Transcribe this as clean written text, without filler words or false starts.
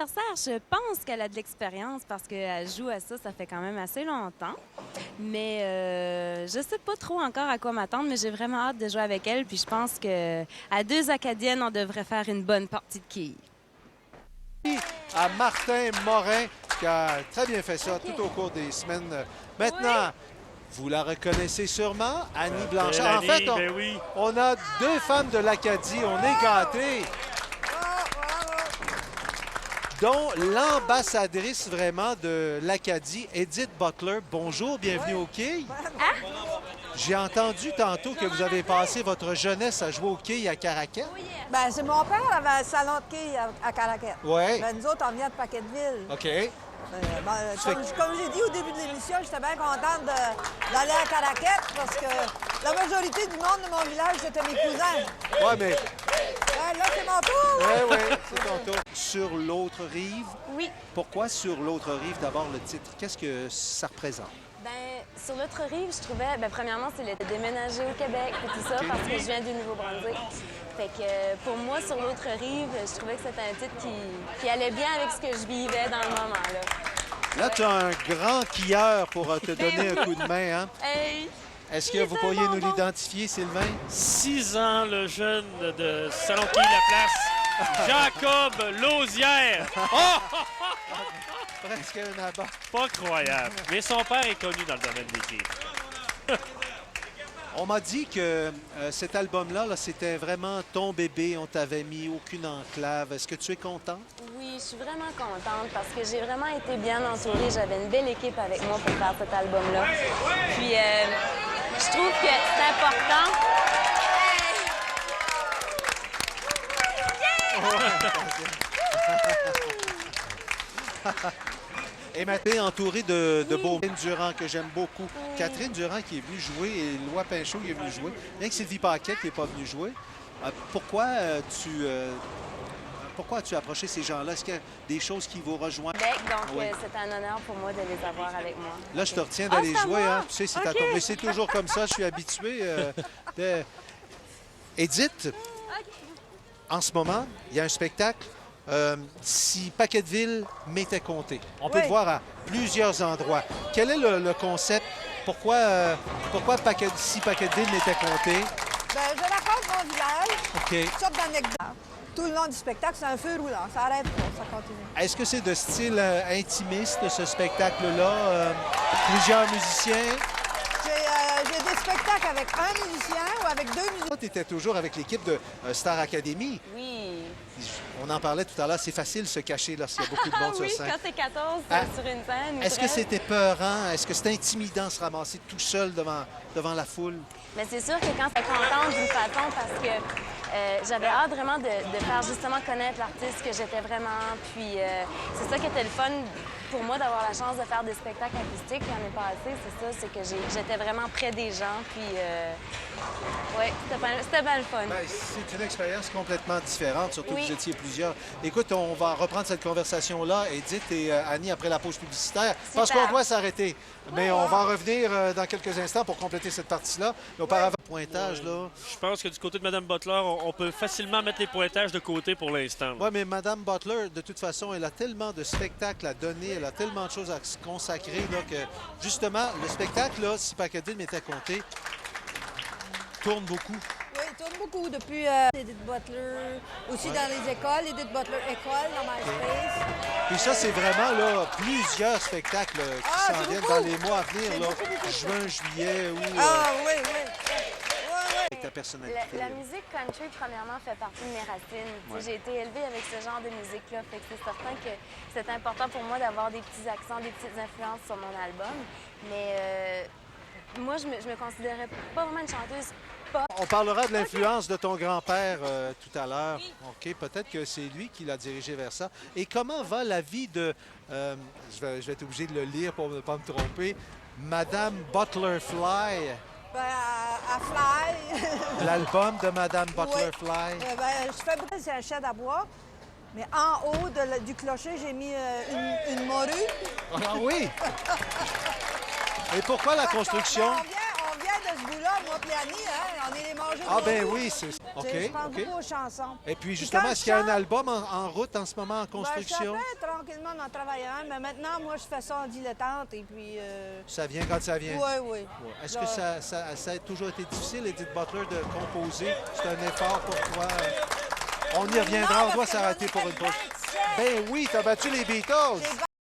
Je pense qu'elle a de l'expérience parce qu'elle joue à ça, ça fait quand même assez longtemps. Mais je sais pas trop encore à quoi m'attendre, mais j'ai vraiment hâte de jouer avec elle. Puis je pense qu'à deux Acadiennes, on devrait faire une bonne partie de quilles. À Martin Morin, qui a très bien fait ça tout au cours des semaines. Maintenant, vous la reconnaissez sûrement, Annie Blanchard. En fait, on a deux femmes de l'Acadie, on est gâtés. Dont l'ambassadrice vraiment de l'Acadie, Edith Butler. Bonjour, bienvenue au quilles. J'ai entendu tantôt que vous avez passé votre jeunesse à jouer au quilles à Caraquet. Bien, c'est mon père avait un salon de quilles à Caraquet. Oui. Ben, nous autres, on vient de Paquetteville. OK. Comme j'ai dit au début de l'émission, j'étais bien contente d'aller à Caraquet parce que la majorité du monde de mon village, c'était mes cousins. Oui, mais... Là, c'est mon tour. Oui, c'est ton tour. Sur l'autre rive. Oui. Pourquoi sur l'autre rive, d'abord, le titre? Qu'est-ce que ça représente? Bien, sur l'autre rive, je trouvais, premièrement, c'est le déménager au Québec et tout ça, parce que je viens du Nouveau-Brunswick. Fait que pour moi, sur l'autre rive, je trouvais que c'était un titre qui allait bien avec ce que je vivais dans le moment, là. Là, tu as un grand quilleur pour te donner un coup de main, hein? Hey! Est-ce que vous pourriez nous l'identifier, Sylvain? 6 ans, le jeune de Salon Quilles La Place, Jacob Lausière. Oh! Presque un abat. Pas croyable. Mais son père est connu dans le domaine des quilles. On m'a dit que cet album-là, c'était vraiment ton bébé. On t'avait mis aucune enclave. Est-ce que tu es contente? Oui, je suis vraiment contente parce que j'ai vraiment été bien entourée. J'avais une belle équipe avec moi pour faire cet album-là. Puis, je trouve que c'est important. Et maintenant, entouré de beaux Catherine Durand, que j'aime beaucoup. Oui. Catherine Durand qui est venue jouer et Loi Pinchot qui est venu jouer. Bien que Sylvie Paquette n'est pas venue jouer. Pourquoi as-tu approché ces gens-là? Est-ce qu'il y a des choses qui vous rejoignent? Donc, c'est un honneur pour moi de les avoir avec moi. Là, je te retiens d'aller jouer. Hein? Tu sais, c'est à toi. Mais c'est toujours comme ça, je suis habitué. Edith, en ce moment, il y a un spectacle. Si Paquetteville m'était compté. On peut le voir à plusieurs endroits. Quel est le concept? Pourquoi si Paquetteville m'était compté? Bien, je raconte mon village. OK. Une sorte d'anecdote. Tout le long du spectacle, c'est un feu roulant. Ça arrête pas, ça continue. Est-ce que c'est de style intimiste, ce spectacle-là? Plusieurs musiciens? J'ai des spectacles avec un musicien ou avec deux musiciens. Tu étais toujours avec l'équipe de Star Academy. Oui. On en parlait tout à l'heure, c'est facile de se cacher lorsqu'il y a beaucoup de monde sur scène. Oui, quand t'es 14 sur une scène. Est-ce que c'était peurant? Est-ce que c'était intimidant de se ramasser tout seul devant la foule? Mais c'est sûr que quand j'étais contente d'une façon parce que j'avais hâte vraiment de faire justement connaître l'artiste que j'étais vraiment. Puis c'est ça qui était le fun pour moi d'avoir la chance de faire des spectacles acoustiques l'année passée. C'est ça, c'est que j'étais vraiment près des gens. Puis oui, c'était bien le fun. Bien, c'est une expérience complètement différente, surtout que vous étiez plusieurs. Écoute, on va reprendre cette conversation-là, Edith et Annie, après la pause publicitaire, parce qu'on doit s'arrêter. Mais on va en revenir dans quelques instants pour compléter cette partie-là. Mais auparavant, pointage, là... Je pense que du côté de Mme Butler, on peut facilement mettre les pointages de côté pour l'instant. Oui, mais Mme Butler, de toute façon, elle a tellement de spectacles à donner, elle a tellement de choses à se consacrer, là, que justement, le spectacle, là, si Paquetteville m'était compté, tourne beaucoup. Oui, il tourne beaucoup depuis Edith Butler, aussi dans les écoles, Edith Butler École, dans MySpace. Puis ça, c'est vraiment là, plusieurs spectacles qui s'en viennent dans les mois à venir, là, juin, juillet, ou... oui. Avec ta personnalité. La musique country, premièrement, fait partie de mes racines. J'ai été élevée avec ce genre de musique-là, fait que c'est certain que c'est important pour moi d'avoir des petits accents, des petites influences sur mon album. Mais moi, je me considérais pas vraiment une chanteuse pop. On parlera de l'influence de ton grand-père tout à l'heure. Oui. OK, peut-être que c'est lui qui l'a dirigé vers ça. Et comment va la vie de... je vais être obligé de le lire pour ne pas me tromper. Madame Butlerfly. Ben, à Fly. L'album de Madame Butlerfly. Je fais beaucoup, c'est un chef à bois. Mais en haut du clocher, j'ai mis une morue. Ah oui! Et pourquoi la construction? On vient de ce bout-là, moi et Annie, hein? On est les mangeurs. Ah ben oui, c'est... OK, Je pense OK. beaucoup aux chansons. Et puis, Puis justement, quand est-ce qu'il y a un je chante- album en route en ce moment, en Ben, je suis construction? en train, tranquillement d'en travailler un, mais maintenant, moi, je fais ça en dilettante et puis... Ça vient quand ça vient. Oui, oui. Ouais. Est-ce Là- que ça a toujours été difficile, Edith Butler, de composer? C'est un effort pour toi? On y reviendra, on doit s'arrêter pour une pause. Ben oui, t'as battu les Beatles!